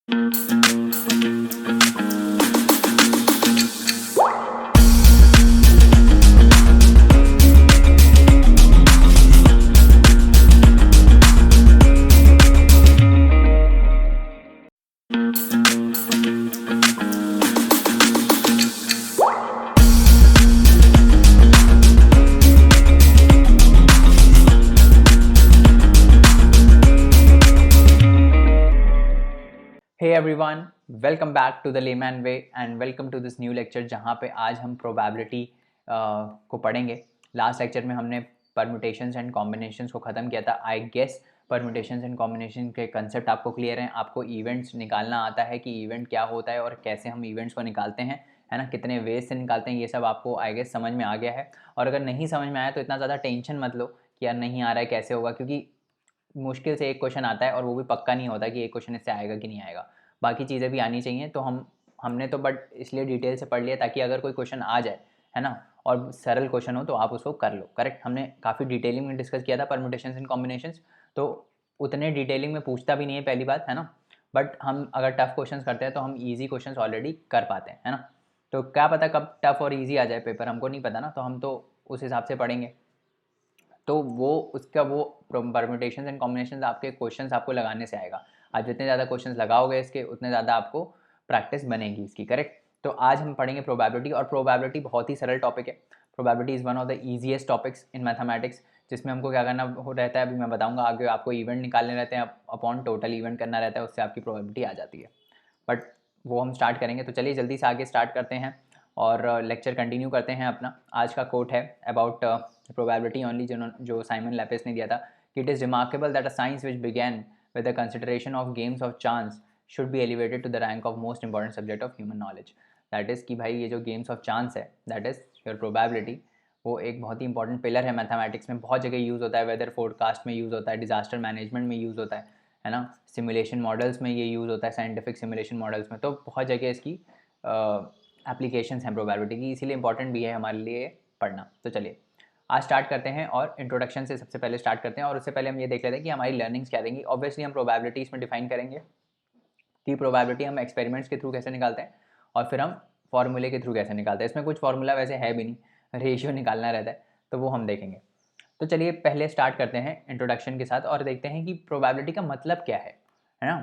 Hey everyone, welcome back to the layman way and welcome to this new lecture जहाँ पे आज हम probability को पढ़ेंगे। लास्ट लेक्चर में हमने परम्यूटेशंस एंड कॉम्बिनेशंस को ख़त्म किया था। I guess permutations and combination के कंसेप्ट आपको क्लियर हैं। आपको इवेंट्स निकालना आता है कि इवेंट क्या होता है और कैसे हम इवेंट्स को निकालते हैं, है ना, कितने वेज से निकालते हैं, ये सब आपको आई गेस समझ में आ गया है। और अगर नहीं समझ में आया तो इतना ज़्यादा टेंशन मत लो कि यार नहीं आ रहा है कैसे होगा, क्योंकि मुश्किल से एक क्वेश्चन आता है और वो भी पक्का नहीं होता कि एक क्वेश्चन इससे आएगा कि नहीं आएगा। बाकी चीज़ें भी आनी चाहिए। तो हमने तो बट इसलिए डिटेल से पढ़ लिया ताकि अगर कोई क्वेश्चन आ जाए, है ना, और सरल क्वेश्चन हो तो आप उसको कर लो। करेक्ट, हमने काफ़ी डिटेलिंग में डिस्कस किया था परम्यूटेशंस एंड कॉम्बिनेशंस, तो उतने डिटेलिंग में पूछता भी नहीं है, पहली बात, है ना। बट हम अगर टफ क्वेश्चन करते हैं तो हम ईजी क्वेश्चन ऑलरेडी कर पाते हैं, है ना। तो क्या पता कब टफ और ईजी आ जाए पेपर, हमको नहीं पता ना, तो हम तो उस हिसाब से पढ़ेंगे। तो वो उसका वो परम्यूटेशंस एंड कॉम्बिनेशंस आपके क्वेश्चंस आपको लगाने से आएगा। आप जितने ज़्यादा क्वेश्चंस लगाओगे इसके उतने ज़्यादा आपको प्रैक्टिस बनेगी इसकी। करेक्ट, तो आज हम पढ़ेंगे प्रोबेबिलिटी, और प्रोबेबिलिटी बहुत ही सरल टॉपिक है। Probability is one of the easiest topics in mathematics, जिसमें हमको क्या करना रहता है अभी मैं बताऊँगा आगे। आपको इवेंट निकालने रहते हैं, अपॉन टोटल इवेंट करना रहता है, उससे आपकी प्रोबेबिलिटी आ जाती है। बट वो हम स्टार्ट करेंगे, तो चलिए जल्दी से आगे स्टार्ट करते हैं और लेक्चर कंटिन्यू करते हैं अपना। आज का कोट है अबाउट प्रोबेबिलिटी ओनली, जो साइमन लैपिस ने दिया था कि it is remarkable that a science which began with the consideration of games of chance should be elevated to the rank of most important subject of human knowledge. That is कि भाई ये जो games of chance है, that is your probability, वो एक बहुत ही important pillar है मैथमेटिक्स में। बहुत जगह यूज़ होता है, वेदर फोरकास्ट में यूज़ होता है, डिजास्टर मैनेजमेंट में यूज़ होता है ना, सिमुलेशन मॉडल्स में ये यूज़ होता है, साइंटिफिक सिमुलेशन मॉडल्स में। तो बहुत जगह इसकी एप्लीकेशंस हैं प्रोबेबिलिटी की, इसीलिए इंपॉर्टेंट भी है हमारे लिए पढ़ना। तो चलिए आज स्टार्ट करते हैं और इंट्रोडक्शन से सबसे पहले स्टार्ट करते हैं। और उससे पहले हम ये देख लेते हैं कि हमारी लर्निंग्स क्या देंगी। ऑब्वियसली हम प्रोबेबिलिटी इसमें डिफाइन करेंगे कि प्रोबेबिलिटी हम एक्सपेरिमेंट्स के थ्रू कैसे निकालते हैं, और फिर हम फॉर्मूले के थ्रू कैसे निकालते हैं। इसमें कुछ फॉर्मूला वैसे है भी नहीं, रेशियो निकालना रहता है, तो वो हम देखेंगे। तो चलिए पहले स्टार्ट करते हैं इंट्रोडक्शन के साथ और देखते हैं कि प्रोबेबिलिटी का मतलब क्या है ना।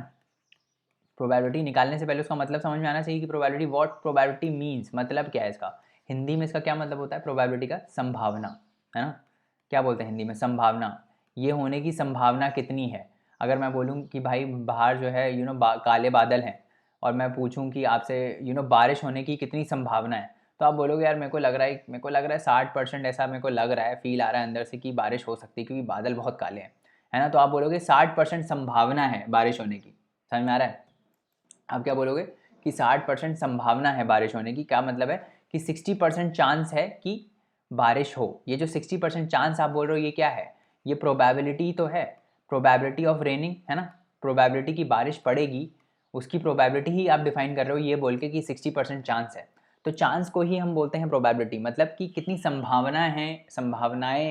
प्रोबेबिलिटी निकालने से पहले उसका मतलब समझ में आना चाहिए कि प्रोबेबिलिटी, व्हाट प्रोबेबिलिटी मीन्स, मतलब क्या है इसका। हिंदी में इसका क्या मतलब होता है प्रोबेबिलिटी का? संभावना, है ना। क्या बोलते हैं हिंदी में? संभावना। ये होने की संभावना कितनी है। अगर मैं बोलूँ कि भाई बाहर जो है काले बादल हैं, और मैं पूछूं कि आपसे बारिश होने की कितनी संभावना है, तो आप बोलोगे यार मेरे को लग रहा है 60% ऐसा मेरे को लग रहा है, फील आ रहा है अंदर से कि बारिश हो सकती है क्योंकि बादल बहुत काले हैं, है ना। तो आप बोलोगे 60% संभावना है बारिश होने की। समझ में आ रहा है? आप क्या बोलोगे कि 60% संभावना है बारिश होने की। क्या मतलब है कि 60% चांस है कि बारिश हो। ये जो 60% चांस आप बोल रहे हो, ये क्या है? ये प्रोबेबिलिटी तो है, प्रोबेबिलिटी ऑफ रेनिंग, है ना। प्रोबेबिलिटी की बारिश पड़ेगी, उसकी प्रोबेबिलिटी ही आप डिफाइन कर रहे हो ये बोल के कि 60% चांस है। तो चांस को ही हम बोलते हैं प्रोबेबिलिटी, मतलब कि कितनी संभावनाएं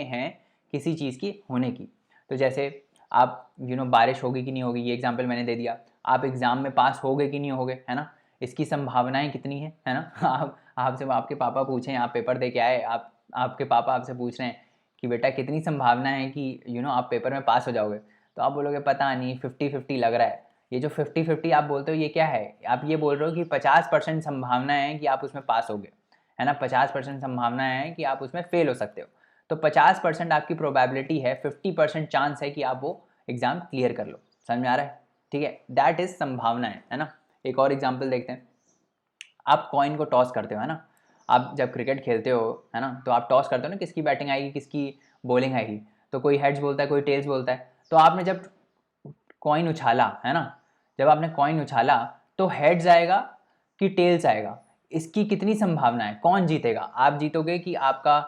हैं किसी चीज़ की होने की। तो जैसे आप बारिश होगी कि नहीं होगी, ये एग्जाम्पल मैंने दे दिया। आप एग्ज़ाम में पास होगे कि नहीं होगे, है ना, इसकी संभावनाएं कितनी है ना। आपसे आपके पापा पूछें, आप पेपर दे के आए, आपके पापा आपसे पूछ रहे हैं कि बेटा कितनी संभावना है कि आप पेपर में पास हो जाओगे, तो आप बोलोगे पता नहीं, 50-50 लग रहा है। ये जो 50-50 आप बोलते हो ये क्या है? आप ये बोल रहे हो कि 50% संभावना है कि आप उसमें पास होगे, है ना, 50% संभावना है कि आप उसमें फेल हो सकते हो। तो 50% आपकी प्रोबेबिलिटी है, 50% चांस है कि आप वो एग्ज़ाम क्लियर कर लो। समझ में आ रहा है? ठीक है, दैट इज़ संभावना है ना। एक और एग्जाम्पल देखते हैं। आप कॉइन को टॉस करते हो, है ना। आप जब क्रिकेट खेलते हो, है ना, तो आप टॉस करते हो ना, किसकी बैटिंग आएगी किसकी बॉलिंग आएगी। तो कोई हेड्स बोलता है, कोई टेल्स बोलता है। तो आपने जब कॉइन उछाला, है ना, जब आपने कॉइन उछाला तो हेड्स आएगा कि टेल्स आएगा, इसकी कितनी संभावना है, कौन जीतेगा? आप जीतोगे कि आपका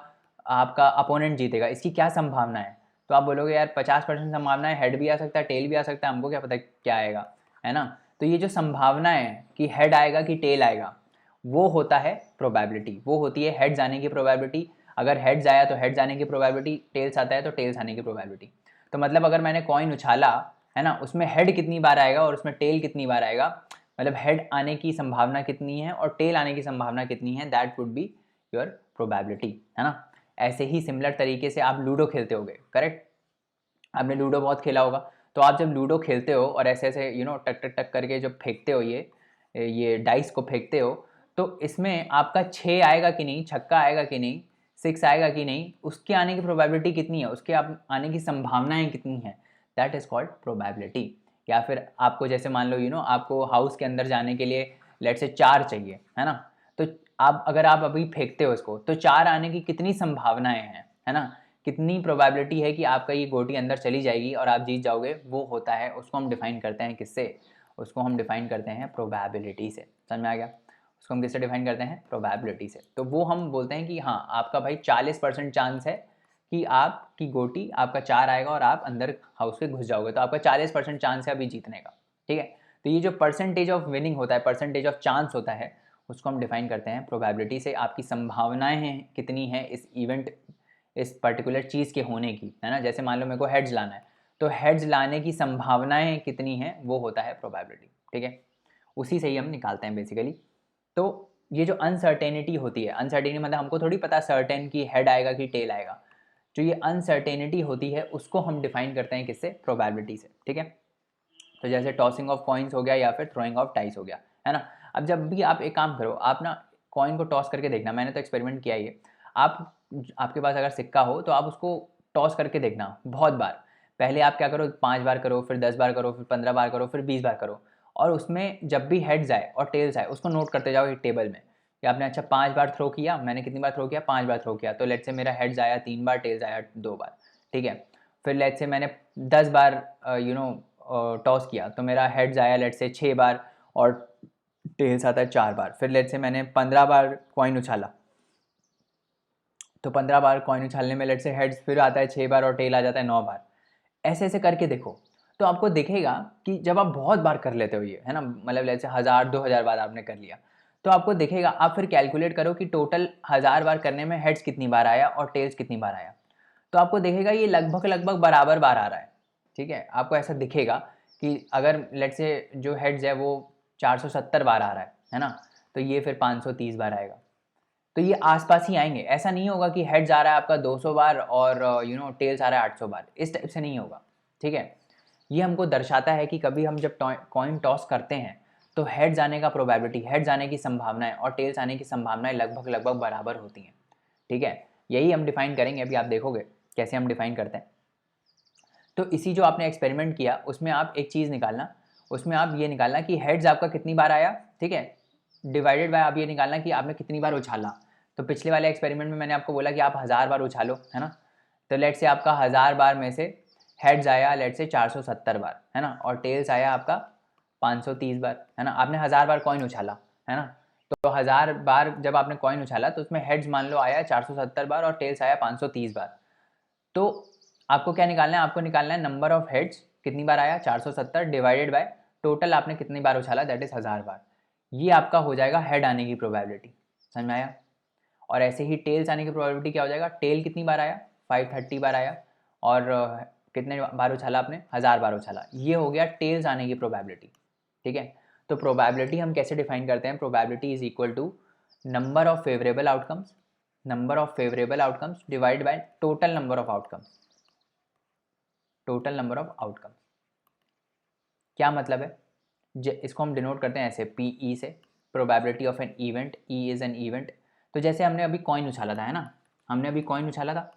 आपका अपोनेंट जीतेगा, इसकी क्या संभावना है? तो आप बोलोगे यार 50% संभावना है, हेड भी आ सकता है टेल भी आ सकता है, हमको क्या पता क्या आएगा, है ना। तो ये जो संभावना है कि हेड आएगा कि टेल आएगा, वो होता है प्रोबेबिलिटी, वो होती है हेड्स आने की प्रोबेबिलिटी। अगर हेड्स आया तो हेड्स आने की प्रोबेबिलिटी, टेल्स आता है तो टेल्स आने की प्रोबेबिलिटी। तो मतलब अगर मैंने कॉइन उछाला, है ना, उसमें हेड कितनी बार आएगा और उसमें टेल कितनी बार आएगा, मतलब हेड आने की संभावना कितनी है और टेल आने की संभावना कितनी है, that would be your probability, है ना। ऐसे ही सिमिलर तरीके से आप लूडो खेलते होगे, करेक्ट, आपने लूडो बहुत खेला होगा। तो आप जब लूडो खेलते हो और ऐसे ऐसे टक टक टक करके जब फेंकते हो ये डाइस को फेंकते हो, तो इसमें आपका 6 आएगा कि नहीं, छक्का आएगा कि नहीं, 6 आएगा कि नहीं, उसके आने की प्रोबेबिलिटी कितनी है, उसके आने की संभावनाएं कितनी है, दैट इज़ कॉल्ड प्रोबेबिलिटी। या फिर आपको जैसे मान लो आपको हाउस के अंदर जाने के लिए लेट से 4 चाहिए, है ना। तो अगर आप अभी फेंकते हो इसको, तो 4 आने की कितनी संभावनाएं हैं, है ना, कितनी प्रोबेबिलिटी है कि आपका ये गोटी अंदर चली जाएगी और आप जीत जाओगे, वो होता है, उसको हम डिफाइन करते हैं किससे, उसको हम डिफाइन करते हैं प्रोबेबिलिटी से। समझ में आ गया, उसको हम किससे डिफाइन करते हैं, प्रोबेबिलिटी से। तो वो हम बोलते हैं कि हाँ आपका भाई 40% चांस है कि आपकी गोटी आपका 4 आएगा और आप अंदर हाउस के घुस जाओगे, तो आपका 40% चांस है अभी जीतने का, ठीक है। तो ये जो परसेंटेज ऑफ विनिंग होता है, परसेंटेज ऑफ चांस होता है, उसको हम डिफाइन करते हैं प्रोबेबिलिटी से। आपकी संभावनाएं हैं कितनी है इस इवेंट, इस पर्टिकुलर चीज़ के होने की, है ना। जैसे मान लो मेरे को हेड्स लाना है, तो हेड्स लाने की संभावनाएं कितनी हैं, वो होता है प्रोबेबिलिटी, ठीक है। उसी से ही हम निकालते हैं बेसिकली। तो ये जो अनसर्टेनिटी होती है, अनसर्टेनिटी मतलब हमको थोड़ी पता सर्टेन कि हेड आएगा कि टेल आएगा, जो ये अनसर्टेनिटी होती है उसको हम डिफाइन करते हैं किससे, प्रोबेबिलिटी से, ठीक है। तो जैसे टॉसिंग ऑफ कॉइन्स हो गया या फिर थ्रोइंग ऑफ डाइस हो गया, है ना। अब जब भी आप एक काम करो, आप ना कॉइन को टॉस करके देखना, मैंने तो एक्सपेरिमेंट किया ही है। आप आपके पास अगर सिक्का हो तो आप उसको टॉस करके देखना बहुत बार। पहले आप क्या करो, 5 बार करो, फिर 10 बार करो, फिर 15 बार करो, फिर 20 बार करो, और उसमें जब भी हेड्स आए और टेल्स आए उसको नोट करते जाओ एक टेबल में कि आपने अच्छा 5 बार थ्रो किया, मैंने कितनी बार थ्रो किया, 5 बार थ्रो किया, तो लेट से मेरा हेड्स आया 3 बार, टेल्स आया 2 बार, ठीक है। फिर लेट से मैंने 10 बार टॉस किया, तो मेरा हेड्स आया लेट से 6 बार और टेल्स आता है 4 बार। फिर लेट से मैंने 15 बार कॉइन उछाला, तो 15 बार कॉइन उछालने में लेट से हेड्स फिर आता है 6 बार और टेल आ जाता है 9 बार। ऐसे ऐसे करके देखो, तो आपको दिखेगा कि जब आप बहुत बार कर लेते हो ये, है ना, मतलब लेट से 1000-2000 बार आपने कर लिया, तो आपको दिखेगा, आप फिर कैलकुलेट करो कि टोटल 1000 बार करने में हेड्स कितनी बार आया और टेल्स कितनी बार आया, तो आपको दिखेगा ये लगभग लगभग बराबर बार आ रहा है, ठीक है। आपको ऐसा दिखेगा कि अगर लेट से जो हेड्स है वो 470 बार आ रहा है ना, तो ये फिर 530 बार आएगा, तो ये आसपास ही आएंगे। ऐसा नहीं होगा कि हेड्स आ रहा है आपका 200 बार और टेल्स आ रहा है 800 बार, इस टाइप से नहीं होगा, ठीक है। ये हमको दर्शाता है कि कभी हम जब कॉइन टॉस करते हैं तो हेड्स आने का प्रोबेबिलिटी, हेड्स आने की संभावनाएं और टेल्स आने की संभावनाएं लगभग लगभग बराबर होती हैं, ठीक है। यही हम डिफाइन करेंगे, अभी आप देखोगे कैसे हम डिफाइन करते हैं। तो इसी जो आपने एक्सपेरिमेंट किया उसमें आप एक चीज़ निकालना, उसमें आप ये निकालना कि हेड्स आपका कितनी बार आया, ठीक है, डिवाइडेड बाय आप ये निकालना कि आपने कितनी बार उछाला। तो पिछले वाले एक्सपेरिमेंट में मैंने आपको बोला कि आप 1000 बार उछालो, है ना, तो लेट से आपका 1000 बार में से हेड्स आया लेट से 470 बार, है ना, और टेल्स आया आपका 530 बार, है ना। आपने 1000 बार कॉइन उछाला, है ना, तो 1000 बार जब आपने कॉइन उछाला तो उसमें हेड्स मान लो आया 470 बार और टेल्स आया 530 बार। तो आपको क्या निकालना है, आपको निकालना है नंबर ऑफ हेड्स कितनी बार आया 470 डिवाइडेड बाय टोटल आपने कितनी बार उछाला, दैट इज़ 1000 बार। ये आपका हो जाएगा हेड आने की प्रोबेबिलिटी, समझ में आया। और ऐसे ही टेल्स आने की प्रोबेबिलिटी क्या हो जाएगा, टेल कितनी बार आया 530 बार आया और कितने बार उछाला आपने, 1000 बार उछाला, ये हो गया टेल्स आने की प्रोबेबिलिटी, ठीक है। तो प्रोबेबिलिटी हम कैसे डिफाइन करते हैं, probability is equal to number of favourable outcomes, number of favourable outcomes divide by total number of outcomes, total number of outcomes. क्या मतलब है, इसको हम डिनोट करते हैं ऐसे PE से, probability of an event, E is an event. तो जैसे हमने अभी कॉइन उछाला था, है ना, हमने अभी कॉइन उछाला था,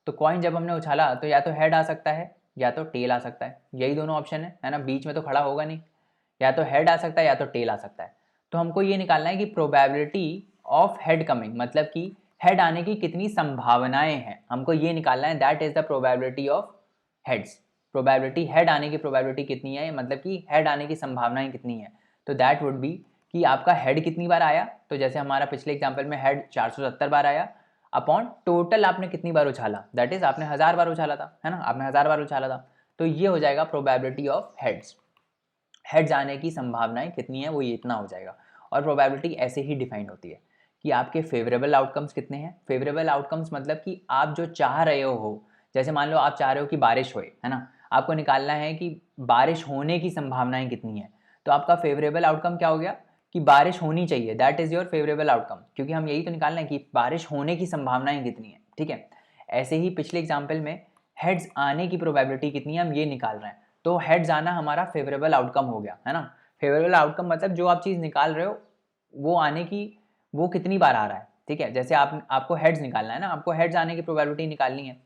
तो कॉइन जब हमने उछाला तो या तो हेड आ सकता है या तो टेल आ सकता है, यही दोनों ऑप्शन है ना, बीच में तो खड़ा होगा नहीं, या तो हेड आ सकता है या तो टेल आ सकता है। तो हमको ये निकालना है कि प्रोबेबिलिटी ऑफ हेड कमिंग, मतलब कि हेड आने की कितनी संभावनाएं हैं, हमको ये निकालना है, that is the probability of heads. Probability head आने की प्रोबेबिलिटी कितनी है, मतलब कि हेड आने की संभावनाएं कितनी है, तो दैट वुड बी कि आपका हेड कितनी बार आया, तो जैसे हमारा पिछले एग्जांपल में हेड 470 बार आया अपॉन टोटल आपने कितनी बार उछाला, दैट इज आपने 1000 बार उछाला था, है ना, आपने 1000 बार उछाला था, तो ये हो जाएगा प्रोबेबिलिटी ऑफ हेड्स। हेड्स आने की संभावनाएं कितनी है, वो ये इतना हो जाएगा। और प्रोबेबिलिटी ऐसे ही डिफाइन होती है कि आपके फेवरेबल आउटकम्स कितने हैं। फेवरेबल आउटकम्स मतलब कि आप जो चाह रहे हो, जैसे मान लो आप चाह रहे हो कि बारिश होए, है ना, आपको निकालना है कि बारिश होने की संभावनाएं कितनी है। तो आपका फेवरेबल आउटकम क्या हो गया कि बारिश होनी चाहिए, that is your favourable outcome, क्योंकि हम यही तो निकालना है कि बारिश होने की संभावनाएं कितनी है, ठीक है। ऐसे ही पिछले एग्जाम्पल में हेड्स आने की प्रोबेबिलिटी कितनी है हम ये निकाल रहे हैं, तो हेड्स आना हमारा फेवरेबल आउटकम हो गया, है ना। फेवरेबल आउटकम मतलब जो आप चीज़ निकाल रहे हो वो आने की, वो कितनी बार आ रहा है, ठीक है। जैसे आपको हेड्स निकालना है ना, आपको हेड्स आने की प्रोबेबिलिटी निकालनी है,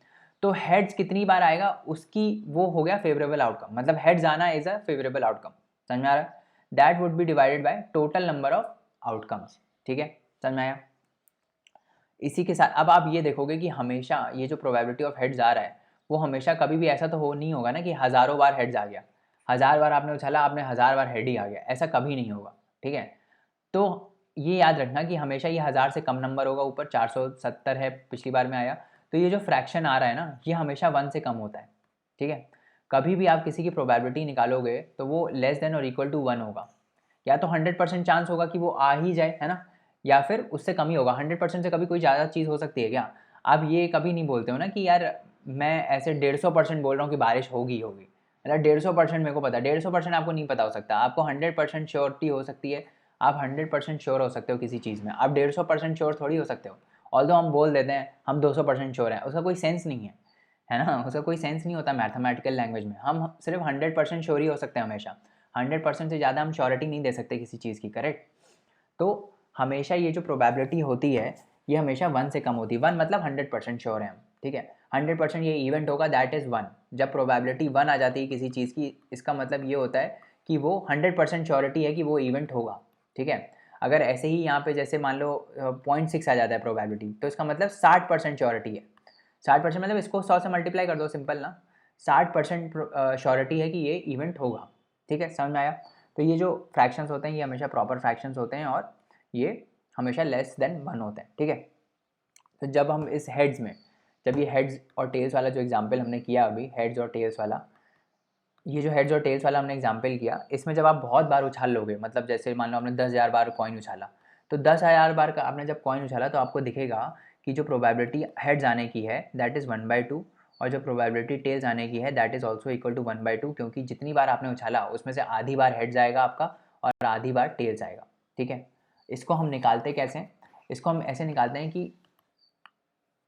तो हेड्स कितनी बार आएगा उसकी वो हो गया फेवरेबल आउटकम, मतलब हेड्स आना इज अ फेवरेबल आउटकम, समझ में आ रहा है। That would be divided by total number of outcomes, ठीक है, समझ में आया। इसी के साथ अब आप ये देखोगे कि हमेशा ये जो प्रोबेबिलिटी ऑफ हेड्स आ रहा है वो हमेशा कभी भी ऐसा तो हो नहीं होगा ना कि हज़ारों बार हेड्स आ गया, 1000 बार आपने उछाला आपने 1000 बार हेड ही आ गया, ऐसा कभी नहीं होगा, ठीक है। तो ये याद रखना कि हमेशा ये 1000 से कम नंबर होगा, ऊपर 470 है पिछली बार में आया, तो ये जो फ्रैक्शन आ रहा है ना ये हमेशा 1 से कम होता है, ठीक है। कभी भी आप किसी की प्रोबेबिलिटी निकालोगे तो वो लेस देन और इक्वल टू 1 होगा, या तो 100% चांस होगा कि वो आ ही जाए, है ना, या फिर उससे कम ही होगा। 100% से कभी कोई ज़्यादा चीज़ हो सकती है क्या? आप ये कभी नहीं बोलते हो ना कि यार मैं ऐसे 150% बोल रहा हूँ कि बारिश होगी होगी, मतलब 150% मेरे को पता है, 150% आपको नहीं पता हो सकता, आपको 100% श्योरिटी हो सकती है, आप 100% श्योर हो सकते हो किसी चीज़ में, आप 150% श्योर थोड़ी हो सकते हो। ऑल्दो हम बोल देते हैं हम 200% श्योर हैं, उसका कोई सेंस नहीं है ना, उसका कोई सेंस नहीं होता मैथमेटिकल लैंग्वेज में, हम सिर्फ 100% श्योर ही हो सकते हैं हमेशा, 100% से ज़्यादा हम श्योरिटी नहीं दे सकते किसी चीज़ की, करेक्ट। तो हमेशा ये जो प्रोबेबिलिटी होती है ये हमेशा 1 से कम होती है, 1 मतलब 100% श्योर है हम, ठीक है, 100% ये इवेंट होगा, दैट इज़ 1। जब प्रोबेबिलिटी 1 आ जाती है किसी चीज़ की, इसका मतलब ये होता है कि वो 100% श्योरिटी है कि वो इवेंट होगा, ठीक है। अगर ऐसे ही यहाँ पे जैसे मान लो 0.6 आ जाता है प्रोबेबिलिटी, तो इसका मतलब 60% श्योरिटी है, 60% मतलब इसको 100 से मल्टीप्लाई कर दो, सिंपल ना, 60% श्योरिटी है कि ये इवेंट होगा, ठीक है, समझ में आया। तो ये जो फ्रैक्शंस होते हैं ये हमेशा प्रॉपर फ्रैक्शंस होते हैं और ये हमेशा लेस देन 1 होते हैं, ठीक है। तो जब हम इस हेड्स में, जब ये हेड्स और टेल्स वाला जो एग्जाम्पल हमने किया अभी, हेड्स और टेल्स वाला, ये जो हेड्स और टेल्स वाला हमने एग्जाम्पल किया, इसमें जब आप बहुत बार उछाल लोगे, मतलब जैसे मान लो आपने 10,000 बार कॉइन उछाला, तो 10,000 बार का आपने जब कॉइन उछाला तो आपको दिखेगा कि जो प्रोबेबिलिटी हेड्स आने की है दैट इज़ 1/2, और जो प्रोबेबिलिटी टेल्स आने की है that is also equal to 1/2, क्योंकि जितनी बार आपने उछाला उसमें से आधी बार हेड्स आएगा आपका और आधी बार टेल्स आएगा, ठीक है। इसको हम निकालते कैसे हैं? इसको हम ऐसे निकालते हैं कि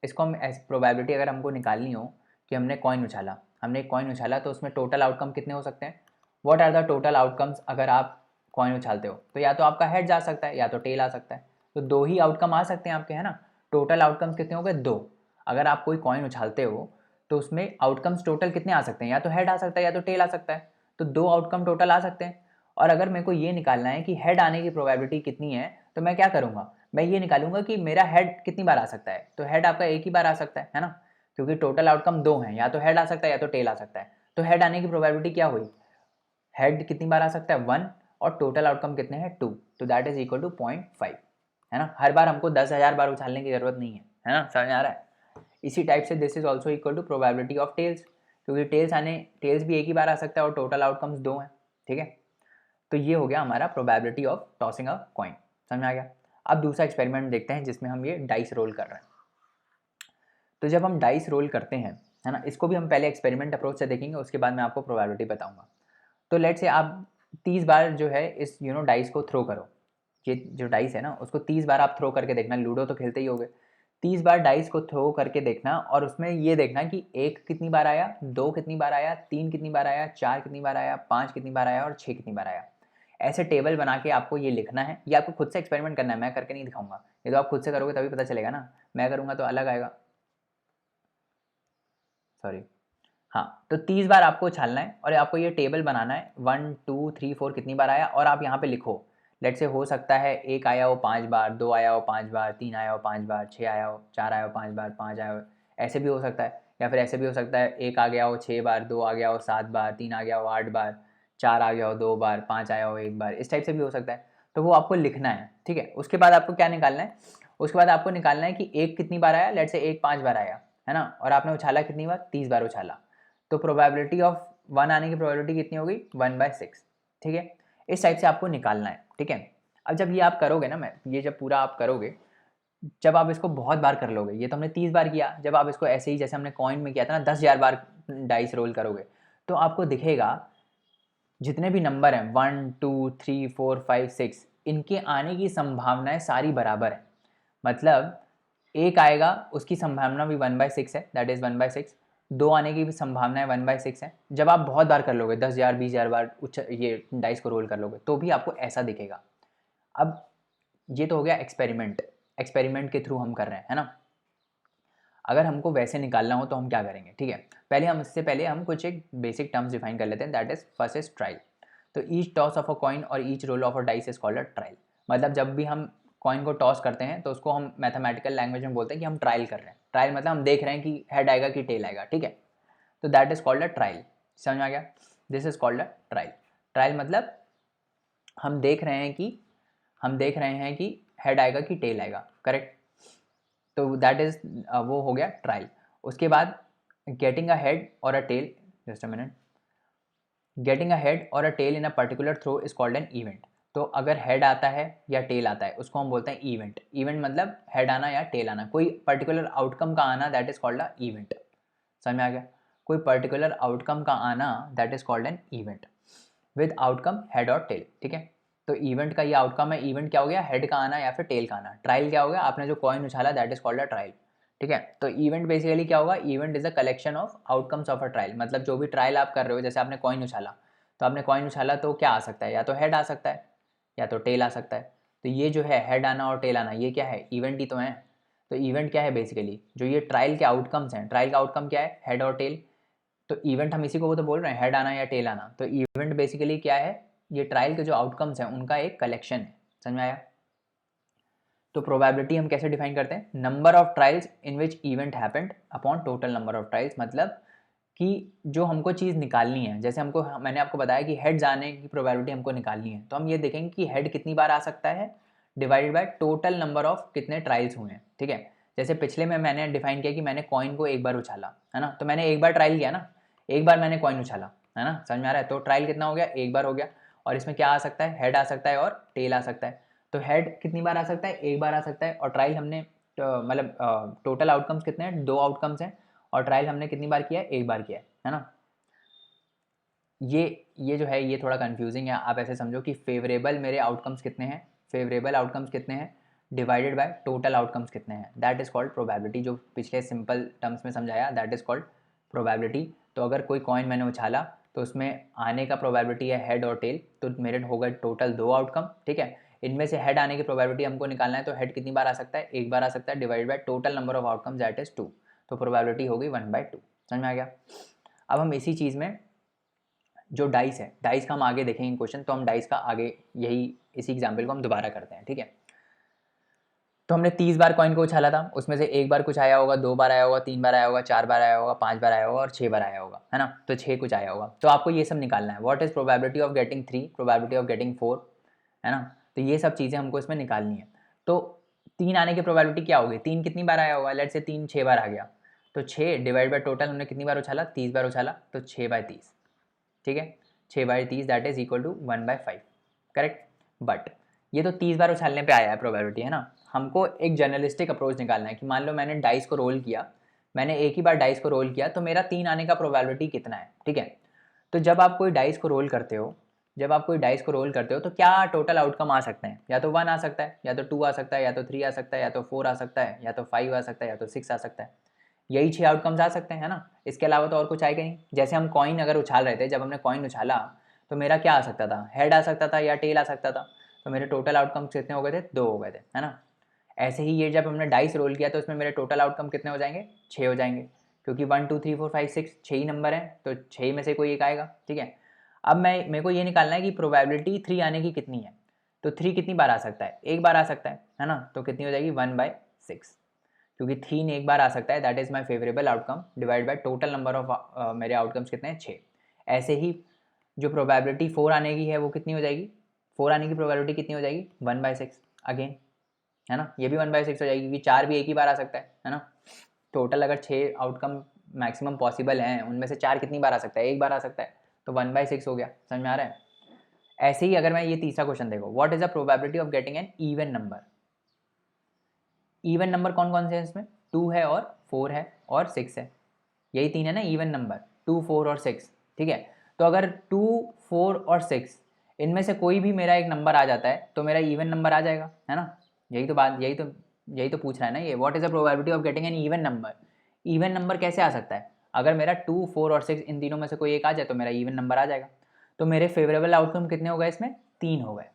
इसको हम ऐसे प्रोबेबिलिटी अगर हमको निकालनी हो कि हमने कॉइन उछाला, हमने एक कॉइन उछाला तो उसमें टोटल आउटकम कितने हो सकते हैं, what are the total outcomes अगर आप कॉइन उछालते हो, तो या तो आपका हेड जा सकता है या तो टेल आ सकता है, तो दो ही आउटकम आ सकते हैं आपके, है ना। टोटल आउटकम्स कितने हो गए? दो। अगर आप कोई कॉइन उछालते हो तो उसमें आउटकम्स टोटल कितने आ सकते हैं? या तो हेड आ सकता है या तो टेल आ सकता है, तो दो आउटकम टोटल आ सकते हैं। और अगर मेरे को ये निकालना है कि हेड आने की प्रोबेबिलिटी कितनी है, तो मैं क्या करूँगा, मैं ये निकालूंगा कि मेरा हेड कितनी बार आ सकता है, तो हेड आपका एक ही बार आ सकता है ना, क्योंकि टोटल आउटकम दो हैं, या तो हेड आ सकता है या तो टेल आ सकता है। तो हेड आने की प्रोबेबिलिटी क्या हुई, हेड कितनी बार आ सकता है 1, और टोटल आउटकम कितने हैं 2, तो दैट इज इक्वल टू 0.5, है ना। हर बार हमको 10,000 बार उछालने की जरूरत नहीं है ना, समझ आ रहा है। इसी टाइप से this is also equal to probability of tails, क्योंकि टेल्स भी एक ही बार आ सकता है और टोटल आउटकम्स दो हैं, ठीक है। तो ये हो गया हमारा probability of tossing a coin, समझ में आ गया। अब दूसरा एक्सपेरिमेंट देखते हैं जिसमें हम ये डाइस रोल कर रहे हैं। तो जब हम डाइस रोल करते हैं, है ना, इसको भी हम पहले एक्सपेरिमेंट अप्रोच से देखेंगे, उसके बाद मैं आपको प्रोबेबिलिटी बताऊंगा। तो लेट से आप 30 बार जो है इस डाइस को थ्रो करो, ये जो डाइस है ना उसको 30 बार आप थ्रो करके देखना, लूडो तो खेलते ही होगे, 30 बार डाइस को थ्रो करके देखना, और उसमें ये देखना कि 1 कितनी बार आया, 2 कितनी बार आया, 3 कितनी बार आया, 4 कितनी बार आया, 5 कितनी बार आया और 6 कितनी बार आया। ऐसे टेबल बना के आपको ये लिखना है, ये आपको खुद से एक्सपेरिमेंट करना है, मैं करके नहीं दिखाऊंगा, ये तो आप खुद से करोगे तभी पता चलेगा ना, मैं करूँगा तो अलग आएगा, सॉरी। हाँ, तो 30 बार आपको उछालना है और आपको ये टेबल बनाना है, 1 2 3 4 कितनी बार आया, और आप यहाँ पे लिखो। लेट से हो सकता है एक आया हो 5 बार, 2 आया हो 5 बार, 3 आया हो 5 बार, 6 आया हो, 4 आया हो 5 बार, 5 आया हो, ऐसे भी हो सकता है, या फिर ऐसे भी हो सकता है एक आ गया हो 6 बार, 2 आ गया हो 7 बार, 3 आ गया हो 8 बार, 4 आ गया हो 2 बार, 5 आया हो 1 बार, इस टाइप से भी हो सकता है। तो वो आपको लिखना है, ठीक है। उसके बाद आपको क्या निकालना है, उसके बाद आपको निकालना है कि एक कितनी बार आया, लेट से एक 5 बार आया, है ना, और आपने उछाला कितनी बार, 30 बार उछाला, तो प्रोबेबिलिटी ऑफ 1 आने की प्रोबेबिलिटी कितनी होगी, 1/6, ठीक है। इस टाइप से आपको निकालना है, ठीक है। अब जब ये आप करोगे ना, मैं ये जब पूरा आप करोगे, जब आप इसको बहुत बार कर लोगे, ये तो हमने 30 बार किया, जब आप इसको ऐसे ही जैसे हमने कॉइन में किया था ना 10,000 बार डाइस रोल करोगे, तो आपको दिखेगा जितने भी नंबर हैं 1 2 3 4 5 6 इनके आने की संभावनाएं सारी बराबर है। मतलब एक आएगा उसकी संभावना भी 1/6 है, दैट इज़ 1/6। दो आने की भी संभावना है 1/6 है। जब आप बहुत बार कर लोगे 10,000 20,000 बार ये डाइस को रोल कर लोगे तो भी आपको ऐसा दिखेगा। अब ये तो हो गया एक्सपेरिमेंट, एक्सपेरिमेंट के थ्रू हम कर रहे हैं, है ना। अगर हमको वैसे निकालना हो तो हम क्या करेंगे, ठीक है। इससे पहले हम कुछ एक बेसिक टर्म्स डिफाइन कर लेते हैं, that is first is trial. तो each toss of a coin और each roll of a dice is called a trial. मतलब जब भी हम कॉइन को टॉस करते हैं तो उसको हम मैथमेटिकल लैंग्वेज में बोलते हैं कि हम ट्रायल कर रहे हैं। ट्रायल मतलब हम देख रहे हैं कि हेड आएगा कि टेल आएगा, ठीक है। तो that is called a trial. समझ में आ गया, this is called a trial. Trial मतलब हम देख रहे हैं कि हेड आएगा कि टेल आएगा, करेक्ट। तो दैट इज वो हो गया ट्रायल। उसके बाद गेटिंग अ हेड और a tail, just a minute, getting a head और a tail in a particular throw is called an event. तो अगर हेड आता है या टेल आता है उसको हम बोलते हैं इवेंट। इवेंट मतलब हेड आना या टेल आना, कोई पर्टिकुलर आउटकम का आना, that is called a event. समझ में आ गया, कोई पर्टिकुलर आउटकम का आना that is called an event with outcome head और टेल, ठीक है। तो इवेंट का ये आउटकम है, इवेंट क्या हो गया, हेड का आना या फिर टेल का आना। ट्रायल क्या हो गया, आपने जो कॉइन उछाला that is called a trial, ठीक है। तो इवेंट बेसिकली क्या होगा, event is a collection of outcomes of a trial. मतलब जो भी ट्रायल आप कर रहे हो, जैसे आपने कॉइन उछाला, तो आपने कॉइन उछाला तो क्या आ सकता है, या तो हेड आ सकता है या तो टेल आ सकता है। तो ये जो है हेड आना और टेल आना, ये क्या है, इवेंट ही तो है। तो इवेंट क्या है बेसिकली, जो ये ट्रायल के आउटकम्स हैं, ट्रायल का आउटकम क्या है, हेड और टेल। तो इवेंट हम इसी को वो तो बोल रहे हैं, हेड आना या टेल आना। तो इवेंट बेसिकली क्या है, ये ट्रायल के जो आउटकम्स हैं उनका एक कलेक्शन है। समझ में आया। तो प्रोबेबिलिटी हम कैसे डिफाइन करते हैं, number of trials in which event happened upon total number of trials. मतलब कि जो हमको चीज़ निकालनी है, जैसे मैंने आपको बताया कि हेड जाने की प्रोबेबिलिटी हमको निकालनी है, तो हम ये देखेंगे कि हेड कितनी बार आ सकता है divided by total number of कितने ट्रायल्स हुए हैं, ठीक है। जैसे पिछले में मैंने डिफाइन किया कि मैंने कॉइन को एक बार उछाला, है ना, तो मैंने एक बार ट्रायल किया ना, एक बार मैंने कॉइन उछाला, है ना, समझ में आ रहा है। तो ट्रायल कितना हो गया, एक बार हो गया। और इसमें क्या आ सकता है, हेड आ सकता है और टेल आ सकता है। तो हेड कितनी बार आ सकता है, एक बार आ सकता है। और ट्रायल हमने मतलब टोटल आउटकम्स कितने हैं, दो आउटकम्स हैं। और ट्रायल हमने कितनी बार किया है, एक बार किया है ना। ये जो है ये थोड़ा कंफ्यूजिंग है। आप ऐसे समझो कि फेवरेबल मेरे आउटकम्स कितने हैं, फेवरेबल आउटकम्स कितने हैं डिवाइडेड बाय टोटल आउटकम्स कितने हैं, दैट इज़ कॉल्ड प्रोबेबिलिटी। जो पिछले सिंपल टर्म्स में समझाया, दैट इज़ कॉल्ड प्रोबेबिलिटी। तो अगर कोई कॉइन मैंने उछाला तो उसमें आने का प्रोबेबिलिटी है हेड और टेल, तो मेरे हो गए टोटल दो आउटकम, ठीक है। इनमें से हेड आने की प्रोबेबिलिटी हमको निकालना है, तो हेड कितनी बार आ सकता है, एक बार आ सकता है, divide by total number of outcomes that is 2। तो प्रोबेबिलिटी हो गई 1/2। समझ में आ गया। अब हम इसी चीज़ में जो डाइस है, डाइस का हम आगे देखेंगे क्वेश्चन, तो हम डाइस का आगे यही इसी एग्जाम्पल को हम दोबारा करते हैं, ठीक है। तो हमने 30 बार कॉइन को उछाला था, उसमें से एक बार कुछ आया होगा, दो बार आया होगा, तीन बार आया होगा, चार बार आया होगा, पांच बार आया होगा और 6 बार आया होगा, है ना। तो 6 कुछ आया होगा। तो आपको ये सब निकालना है, what is probability of getting 3, probability of getting 4, है ना। तो ये सब चीज़ें हमको इसमें निकालनी है। तो 3 आने की प्रोबेबिलिटी क्या होगी, 3 कितनी बार आया होगा, लेट से 3 6 बार आ गया, तो 6 डिवाइड बाई टोटल हमने कितनी बार उछाला, 30 बार उछाला, तो 6/30, ठीक है। 6/30 that is equal to 1/5, correct. But ये तो 30 बार उछालने पे आया है प्रोबेबिलिटी, है ना। हमको एक जर्नलिस्टिक अप्रोच निकालना है कि मान लो मैंने डाइस को रोल किया, मैंने एक ही बार डाइस को रोल किया, तो मेरा 3 आने का प्रोबेबिलिटी कितना है, ठीक है। तो जब आप कोई डाइस को रोल करते हो, तो क्या टोटल आउटकम आ सकते हैं, या तो 1 आ सकता है, या तो 2 आ सकता है, या तो 3 आ सकता है, या तो 4 आ सकता है, या तो 5 आ सकता है, या तो 6 आ सकता है। यही 6 आउटकम्स आ सकते हैं, है ना। इसके अलावा तो और कुछ आएगा नहीं। जैसे हम कॉइन अगर उछाल रहे थे, जब हमने कॉइन उछाला तो मेरा क्या आ सकता था, हेड आ सकता था या टेल आ सकता था। तो मेरे टोटल आउटकम्स कितने हो गए थे, 2 हो गए थे, है ना। ऐसे ही ये जब हमने डाइस रोल किया तो इसमें मेरे टोटल आउटकम कितने हो जाएंगे, 6 हो जाएंगे, क्योंकि 1 2 3 4 5 6 6 ही नंबर है, तो 6 में से कोई एक आएगा, ठीक है। अब मेरे को ये निकालना है कि प्रोबेबिलिटी 3 आने की कितनी है। तो 3 कितनी बार आ सकता है, एक बार आ सकता है ना। तो कितनी हो जाएगी, 1/6, क्योंकि 3 एक बार आ सकता है, that is my favourable outcome divide by total number of मेरे आउटकम्स कितने हैं, 6। ऐसे ही जो प्रोबेबिलिटी 4 आने की है वो कितनी हो जाएगी, 4 आने की प्रोबेबिलिटी कितनी हो जाएगी, 1/6 अगेन, है ना। ये भी 1/6 हो जाएगी, क्योंकि 4 भी एक ही बार आ सकता है ना। टोटल अगर 6 आउटकम मैक्सिमम पॉसिबल हैं, उनमें से 4 कितनी बार आ सकता है, एक बार आ सकता है, तो 1/6 हो गया। समझ में आ रहा है। ऐसे ही अगर मैं ये तीसरा क्वेश्चन देखो, what is the probability of getting an even number. Even number कौन कौन से हैं इसमें, 2 है और 4 है और 6 है, यही तीन है ना इवन नंबर, 2 4 और 6, ठीक है। तो अगर 2, 4 और 6 इनमें से कोई भी मेरा एक नंबर आ जाता है तो मेरा इवन नंबर आ जाएगा, है ना। यही तो पूछ रहा है ना ये, what is the probability of getting an even number. Even number कैसे आ सकता है, अगर मेरा 2, 4 और 6 इन तीनों में से कोई एक आ जाए तो मेरा इवन नंबर आ जाएगा। तो मेरे फेवरेबल आउटकम कितने हो गए इसमें, 3 हो गए।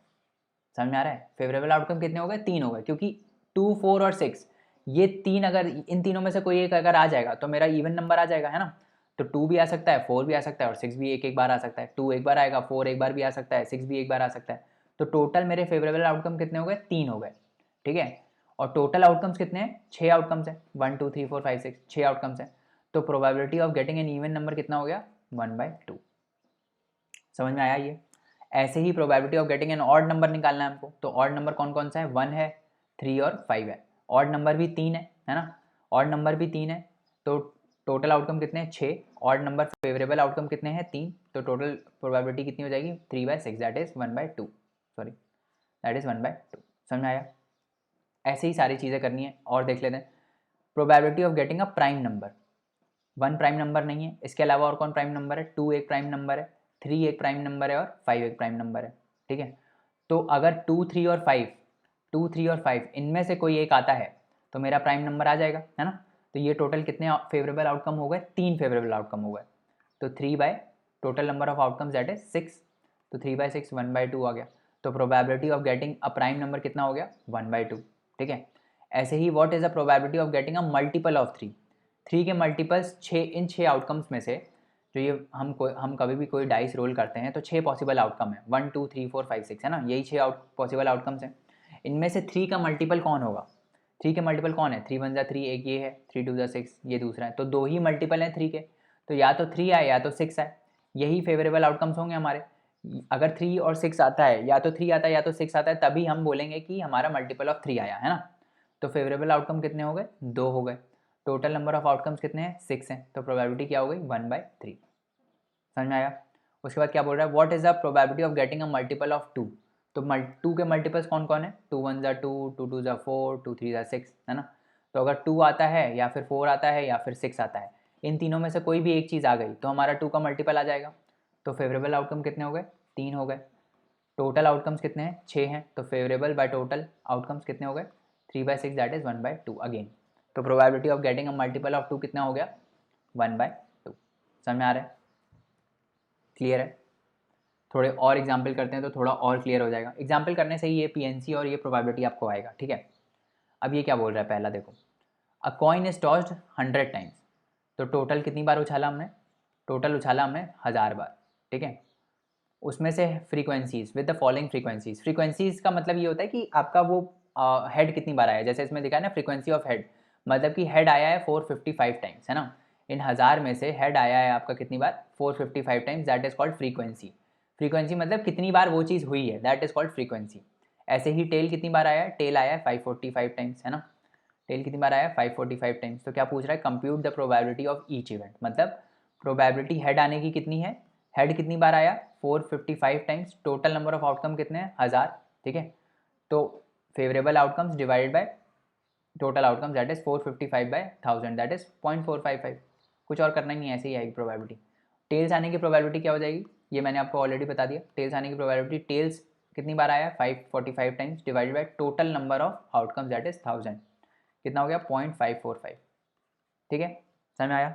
समझ में आ रहा है, फेवरेबल आउटकम कितने हो गए, 3 हो गए, क्योंकि 2, 4 और 6 ये तीन, अगर इन तीनों में से कोई एक अगर आ जाएगा तो मेरा इवन नंबर आ जाएगा, है ना। तो 2 भी आ सकता है, 4 भी आ सकता है और 6 भी एक एक बार आ सकता है। 2 एक बार आएगा, 4 एक बार भी आ सकता है, 6 भी एक बार आ सकता है। तो टोटल मेरे फेवरेबल आउटकम कितने हो गए, 3 हो गए, ठीक है। और टोटल आउटकम्स कितने हैं, 6 आउटकम्स हैं, 1, 2, 3, 4, 5, 6, 6 आउटकम्स हैं। तो probability of getting an even number कितना हो गया, 1/2। समझ में आया ये। ऐसे ही probability of getting an odd number निकालना है हमको। तो ऑड नंबर कौन कौन सा है, 1 है, 3 और 5 है। ऑड नंबर भी 3 है ना। ऑड नंबर भी 3 है, तो टोटल आउटकम कितने हैं, 6। ऑड नंबर फेवरेबल आउटकम कितने हैं, 3। तो टोटल प्रोबेबिलिटी कितनी हो जाएगी, 3/6, that is 1/2, sorry that is 1/2। समझ में आया। ऐसे ही सारी चीज़ें करनी है। और देख लेते हैं probability of getting a prime number. 1 prime number नहीं है, इसके अलावा और कौन प्राइम नंबर है, 2 एक प्राइम नंबर है, 3 एक प्राइम नंबर है और 5 एक प्राइम नंबर है, ठीक है। तो अगर 2, 3 और 5 इनमें से कोई एक आता है तो मेरा प्राइम नंबर आ जाएगा, है ना। तो ये टोटल कितने फेवरेबल आउटकम हो गए, 3 फेवरेबल आउटकम हो गए। तो 3 by total number of outcomes that is 6। तो 3/6 1/2 आ गया। तो probability of getting a prime number कितना हो गया, 1/2, ठीक है। ऐसे ही what is the probability of getting a multiple of 3 के मल्टीपल्स 6, इन 6 आउटकम्स में से जो ये हम कभी भी कोई डाइस रोल करते हैं तो 6 पॉसिबल आउटकम है, 1, 2, 3, 4, 5, 6, है ना। यही 6 पॉसिबल आउटकम्स हैं। इनमें से 3 का मल्टीपल कौन होगा, 3 के मल्टीपल कौन है, 3 1 3, एक ये है, 3 2 6 ये दूसरा है। तो 2 ही मल्टीपल हैं 3 के, तो या तो 3 आए या तो 6 आए। यही फेवरेबल आउटकम्स होंगे हमारे। अगर 3 और 6 आता है, या तो 3 आता है या तो 6 आता है, तभी हम बोलेंगे कि हमारा मल्टीपल ऑफ 3 आया, है ना। तो फेवरेबल आउटकम कितने हो गए, 2 हो गए। टोटल नंबर ऑफ आउटकम्स कितने हैं, 6 हैं। तो प्रोबेबिलिटी क्या हो गई, 1/3। समझ में आया। उसके बाद क्या बोल रहा है, what is the probability of getting a multiple of 2। तो 2 के मल्टीपल्स कौन कौन है, 2 1 2, 2 2 4, 2 3 6, है ना। तो अगर 2 आता है या फिर 4 आता है या फिर 6 आता है, इन तीनों में से कोई भी एक चीज़ आ गई तो हमारा 2 का मल्टीपल आ जाएगा। तो फेवरेबल आउटकम कितने हो गए, 3 हो गए। टोटल आउटकम्स कितने हैं, 6 हैं। तो फेवरेबल बाय टोटल आउटकम्स कितने हो गए, 3/6 दैट इज 1/2 अगेन। तो probability of getting a multiple of 2 कितना हो गया, 1/2। समझ में आ रहा है, क्लियर है। थोड़े और एग्जाम्पल करते हैं तो थोड़ा और क्लियर हो जाएगा। एग्जाम्पल करने से ही ये पीएनसी और ये प्रोबेबिलिटी आपको आएगा, ठीक है। अब ये क्या बोल रहा है, पहला देखो, अ कॉइन इज टॉस्ड 100 टाइम्स। तो टोटल कितनी बार उछाला हमने, टोटल उछाला हमने 1000 बार, ठीक है। उसमें से frequencies with the following frequencies. Frequencies का मतलब ये होता है कि आपका वो हेड कितनी बार आया है। जैसे इसमें दिखा है ना फ्रीक्वेंसी ऑफ हेड, मतलब कि हेड आया है 455 टाइम्स, है ना। इन 1000 में से हेड आया है आपका कितनी बार, 455 times, that is called frequency. Frequency मतलब कितनी बार वो चीज़ हुई है, दैट इज कॉल्ड फ्रीक्वेंसी। ऐसे ही टेल कितनी बार आया है, टेल आया है 545 टाइम्स, है ना। टेल कितनी बार आया है, 545 टाइम्स। तो क्या पूछ रहा है, compute the probability of each event. मतलब प्रोबेबिलिटी हेड आने की कितनी है, हेड कितनी बार आया, 455 times. Total number of outcome कितने हैं, 1000, ठीक है। तो favourable outcomes divided by total outcomes that is 455/1000 that is 0.455। कुछ और करना ही नहीं है, ऐसे ही आएगी प्रोबेबिलिटी। टेल्स आने की प्रोबेबिलिटी क्या हो जाएगी, ये मैंने आपको ऑलरेडी बता दिया। टेल्स आने की प्रोबेबिलिटी, टेल्स कितनी बार आया, 545 times divided by total number of outcomes that is 1000, कितना हो गया, 0.545, ठीक है। समझ में आया,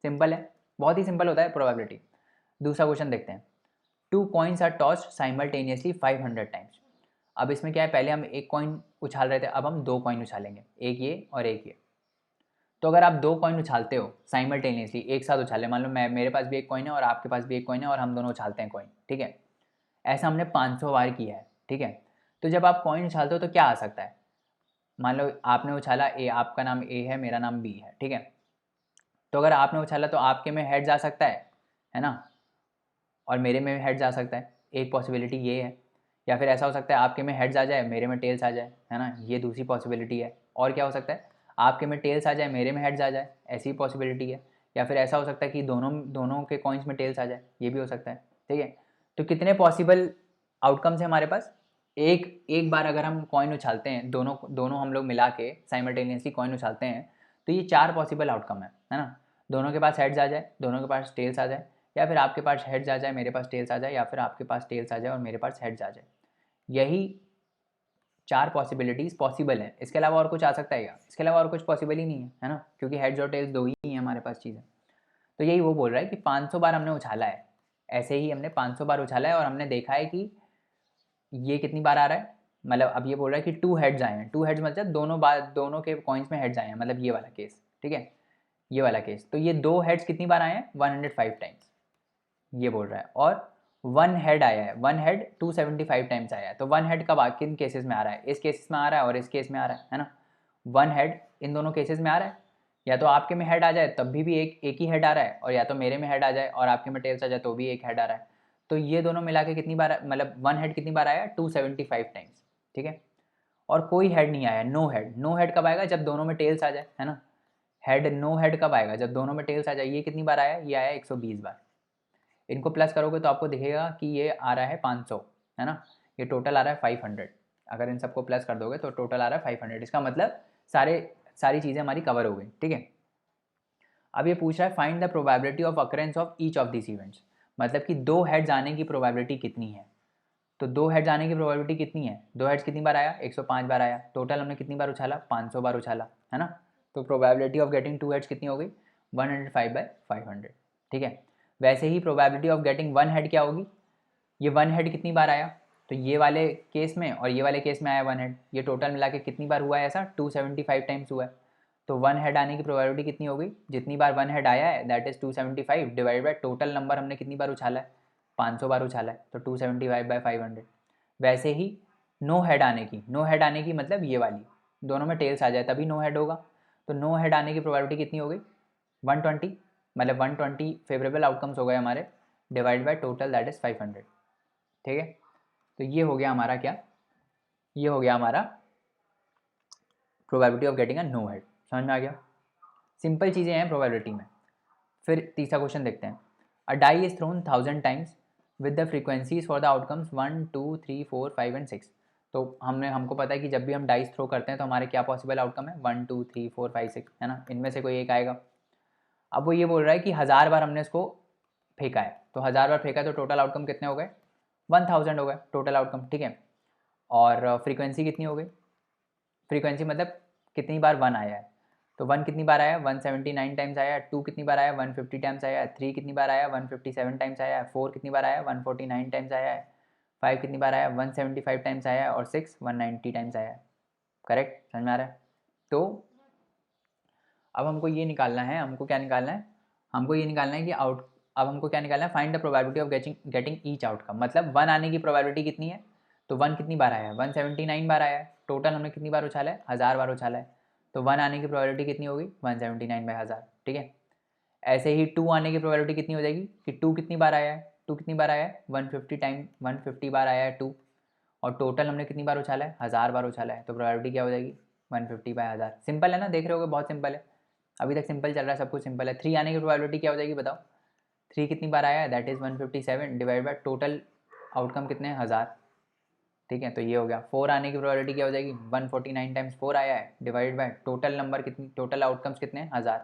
सिंपल है, बहुत ही सिंपल होता है प्रोबेबिलिटी। दूसरा क्वेश्चन देखते हैं, 2 coins are tossed simultaneously 500 times. अब इसमें क्या है, पहले हम एक कॉइन उछाल रहे थे, अब हम 2 कॉइन उछालेंगे, एक ये और एक ये। तो अगर आप 2 कॉइन उछालते हो साइमल्टेनियसली, एक साथ उछाले, मान लो मेरे पास भी एक कॉइन है और आपके पास भी एक कॉइन है और हम दोनों उछालते हैं कॉइन, ठीक है। ऐसा हमने 500 बार किया है, ठीक है। तो जब आप कॉइन उछालते हो तो क्या आ सकता है, मान लो आपने उछाला ए, आपका नाम ए है, मेरा नाम बी है, ठीक है। तो अगर आपने उछाला तो आपके में हेड जा सकता है ना, और मेरे में हेड जा सकता है, एक पॉसिबिलिटी ये है। या फिर ऐसा हो सकता है आपके में हेड्स आ जाए, मेरे में टेल्स आ जाए, है ना, ये दूसरी पॉसिबिलिटी है। और क्या हो सकता है, आपके में टेल्स आ जाए, मेरे में हेड्स आ जाए, ऐसी पॉसिबिलिटी है। या फिर ऐसा हो सकता है कि दोनों दोनों के कॉइन्स में टेल्स आ जाए, ये भी हो सकता है, ठीक है। तो कितने पॉसिबल आउटकम्स हैं हमारे पास, एक बार अगर हम कॉइन उछालते हैं, दोनों दोनों हम लोग मिला के साइमल्टेनियसली कॉइन उछालते हैं, तो ये 4 पॉसिबल आउटकम है ना। दोनों के पास हेड्स आ जाए, दोनों के पास टेल्स आ जाए, या फिर आपके पास हेड्स आ जाए, मेरे पास टेल्स आ जाए, या फिर आपके पास टेल्स आ जाए और मेरे पास हेड्स आ जाए। यही 4 पॉसिबिलिटीज़ पॉसिबल है। इसके अलावा और कुछ आ सकता है क्या? इसके अलावा और कुछ पॉसिबल ही नहीं है ना, क्योंकि हेड्स और टेल्स 2 ही हैं हमारे पास चीज़ें। तो यही वो बोल रहा है कि 500 बार हमने उछाला है, ऐसे ही हमने 500 बार उछाला है और हमने देखा है कि ये कितनी बार आ रहा है। मतलब अब ये बोल रहा है कि 2 हेड्स आए हैं। 2 हेड्स मतलब दोनों के कॉइन्स में हेड्स आए हैं, मतलब ये वाला केस, ठीक है, ये वाला केस। तो ये 2 हेड्स कितनी बार आए हैं? 105 टाइम्स, ये बोल रहा है। और 1 हेड आया है, 1 हेड 275 टाइम्स आया है। तो 1 हेड कब किन केसेस में आ रहा है? इस केसेस में आ रहा है और इस केस में आ रहा है ना। 1 हेड इन दोनों केसेस में आ रहा है। या तो आपके में हेड आ जाए तब भी एक ही हेड आ रहा है, और या तो मेरे में हेड आ जाए और आपके में टेल्स आ जाए तो भी एक हेड आ रहा है। तो ये दोनों मिला के कितनी बार, मतलब 1 हेड कितनी बार आया? 275 टाइम्स, ठीक है। और कोई हेड नहीं आया, नो हेड। नो हेड कब आएगा? जब दोनों में टेल्स आ जाए, है ना। नो हेड कब आएगा? जब दोनों में टेल्स आ जाए। ये कितनी बार आया? ये आया 120 बार। इनको प्लस करोगे तो आपको दिखेगा कि ये आ रहा है 500, है ना। ये टोटल आ रहा है 500। अगर इन सबको प्लस कर दोगे तो टोटल आ रहा है 500। इसका मतलब सारी चीज़ें हमारी कवर हो गई, ठीक है। अब ये पूछ रहा है find the probability of occurrence of each of this events. मतलब कि 2 हेड्स आने की प्रोबेबिलिटी कितनी है। तो 2 हेड्स आने की प्रोबेबिलिटी कितनी है? 2 हेड्स कितनी बार आया? 105 बार आया। टोटल हमने कितनी बार उछाला? 500 बार उछाला, है ना। तो प्रोबेबिलिटी ऑफ गेटिंग 2 हेड्स कितनी हो गई? 105/500, ठीक है। वैसे ही प्रोबेबिलिटी ऑफ गेटिंग 1 हेड क्या होगी? ये 1 हेड कितनी बार आया? तो ये वाले केस में और ये वाले केस में आया 1 हेड। ये टोटल मिला के कितनी बार हुआ है? ऐसा 275 टाइम्स हुआ है। तो 1 हेड आने की प्रोबेबिलिटी कितनी हो गई? जितनी बार 1 हेड आया है that is 275 divide by total number हमने कितनी बार उछाला है? 500 बार उछाला है, तो 275/500। वैसे ही नो हेड आने की मतलब ये वाली, दोनों में टेल्स आ जाए तभी नो हेड होगा। तो नो हेड आने की प्रोबेबिलिटी कितनी हो गई? 120, मतलब 120 फेवरेबल आउटकम्स हो गए हमारे, divide by total that is 500, ठीक है। तो ये हो गया हमारा क्या? ये हो गया हमारा probability of getting a no head. समझ में आ गया? सिंपल चीज़ें हैं प्रोबेबिलिटी में। फिर तीसरा क्वेश्चन देखते हैं। A die is thrown 1000 times with the frequencies for the outcomes 1, 2, 3, 4, 5 and 6। तो हमको पता है कि जब भी हम डाइस थ्रो करते हैं तो हमारे क्या पॉसिबल आउटकम है? 1, 2, 3, 4, 5, 6, है ना। इनमें से कोई एक आएगा। अब वो ये बोल रहा है कि 1000 बार हमने इसको फेंका है, तो 1000 बार फेंका है तो टोटल आउटकम कितने हो गए? 1000 हो गए टोटल आउटकम, ठीक है। और फ्रीक्वेंसी कितनी हो गई? फ्रीक्वेंसी मतलब कितनी बार 1 आया है। तो 1 कितनी बार आया? 179 टाइम्स आया। 2 कितनी बार आया? 150 टाइम्स आया। 3 कितनी बार आया? 157 टाइम्स आया। 4 कितनी बार आया? 149 टाइम्स आया है। 5 कितनी बार आया? 175 टाइम्स आया है। और 6 190 टाइम्स आया है। करेक्ट? समझ में आ रहा है? तो अब हमको ये निकालना है, हमको क्या निकालना है? हमको ये निकालना है कि अब हमको क्या निकालना है? Find the probability of getting each outcome. मतलब 1 आने की प्रोबेबिलिटी कितनी है? तो 1 कितनी बार आया है? 179 बार आया है। टोटल हमने कितनी बार उछाला है? 1000 बार उछाला है। तो 1 आने की प्रोबेबिलिटी कितनी होगी? 179/1000, ठीक है। ऐसे ही 2 आने की प्रोबेबिलिटी कितनी हो जाएगी कि 2 कितनी बार आया है? 2 कितनी बार आया है? 150 बार आया है 2। और टोटल हमने कितनी बार उछाला है? 1000 बार उछाला है। तो प्रोबेबिलिटी क्या हो जाएगी? 150/1000। सिंपल है ना, देख रहे होगे बहुत सिंपल है। अभी तक सिंपल चल रहा है, सब कुछ सिंपल है। 3 आने की प्रोबेबिलिटी क्या हो जाएगी बताओ? 3 कितनी बार आया है? That is 157 divide by total outcome कितने हैं? 1000, ठीक है। तो ये हो गया। 4 आने की प्रोबेबिलिटी क्या हो जाएगी? 149 टाइम्स 4 आया है डिवाइड बाय टोटल नंबर कितनी, टोटल आउटकम्स कितने हैं? 1000।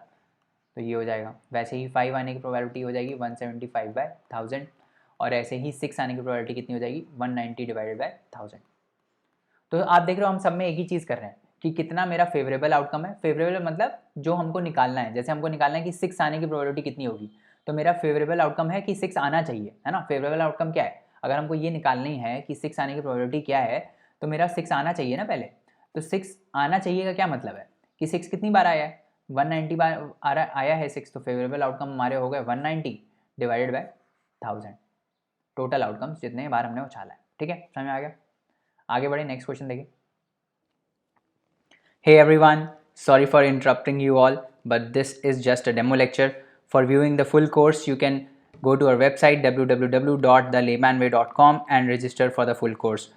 तो ये हो जाएगा। वैसे ही 5 आने की प्रोबेबिलिटी हो जाएगी 175/1000। और ऐसे ही 6 आने की प्रोबेबिलिटी कितनी हो जाएगी? 190 डिवाइडेड बाय 1000। तो आप देख रहे हो हम सब में एक ही चीज़ कर रहे हैं कि कितना मेरा फेवरेबल आउटकम है। फेवरेबल मतलब जो हमको निकालना है। जैसे हमको निकालना है कि 6 आने की प्रोबेबिलिटी कितनी होगी, तो मेरा फेवरेबल आउटकम है कि 6 आना चाहिए, है ना। फेवरेबल आउटकम क्या है? अगर हमको ये निकालनी है कि 6 आने की प्रोबेबिलिटी क्या है, तो मेरा 6 आना चाहिए ना पहले। तो 6 आना चाहिए का क्या मतलब है कि 6 कितनी बार आया है? 190 बार आया है 6। तो फेवरेबल आउटकम हमारे हो गए 190 डिवाइडेड बाय 1000, टोटल आउटकम्स जितने बार हमने उछाला है, ठीक है। समझ में आ गया? आगे बढ़े, नेक्स्ट क्वेश्चन देखिए। Hey everyone, sorry for interrupting you all, but this is just a demo lecture. For viewing the full course, you can go to our website www.thelaymanway.com and register for the full course.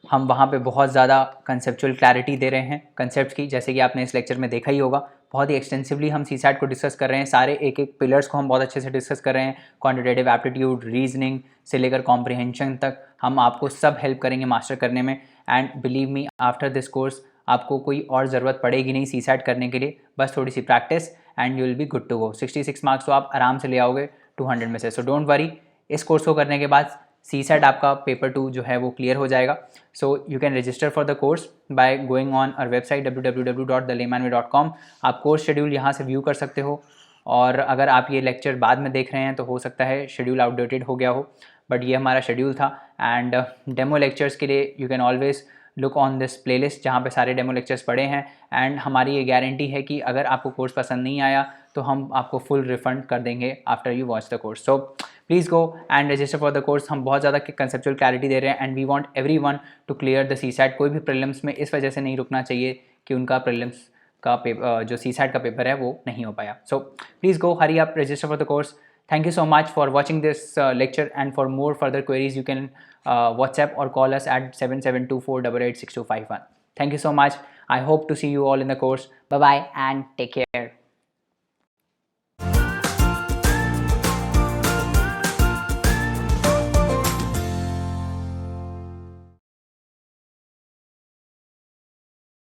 हम वहाँ पे बहुत ज़्यादा conceptual clarity दे रहे हैं concept की, जैसे कि आपने इस लेक्चर में देखा ही होगा। बहुत ही एक्सटेंसिवली हम सीसैट को डिस्कस कर रहे हैं। सारे एक एक पिलर्स को हम बहुत अच्छे से डिस्कस कर रहे हैं। क्वांटिटेटिव एप्टीट्यूड, रीजनिंग से लेकर कॉम्प्रिहेंशन तक हम आपको सब हेल्प करेंगे मास्टर करने में। And believe me, after this course आपको कोई और ज़रूरत पड़ेगी नहीं सीसैट करने के लिए, बस थोड़ी सी practice and you will be good to go. 66 marks तो आप आराम से ले आओगे 200 में से। सो डोंट वरी, इस कोर्स को करने के बाद CSAT आपका पेपर 2 जो है वो क्लियर हो जाएगा। So you can register for the course by going on our website www.thelaymanway.com। आप कोर्स शेड्यूल यहाँ से व्यू कर सकते हो, और अगर आप ये लेक्चर बाद में देख रहे हैं तो हो सकता है शेड्यूल आउटडेटेड हो गया हो, बट ये हमारा शेड्यूल था। एंड डेमो लेक्चर्स के लिए you can always look on this playlist जहाँ पे सारे डेमो लेक्चर्स पड़े हैं। एंड हमारी ये गारंटी है कि अगर आपको कोर्स पसंद नहीं आया तो हम आपको फुल रिफंड कर देंगे after you watch the course. So please go and register for the course. हम बहुत ज़्यादा कंसेप्चुअल क्लैरिटी दे रहे हैं, and we want everyone to clear the CSAT। कोई भी प्रीलिम्स में इस वजह से नहीं रुकना चाहिए कि उनका प्रीलिम्स का पेपर जो CSAT का पेपर है वो नहीं हो पाया। सो please go, hurry up, register for the course. Thank you so much for watching this lecture, and for more further queries you can WhatsApp or call us at 7724886251. Thank you so much. I hope to see you all in the course. Bye bye and take care.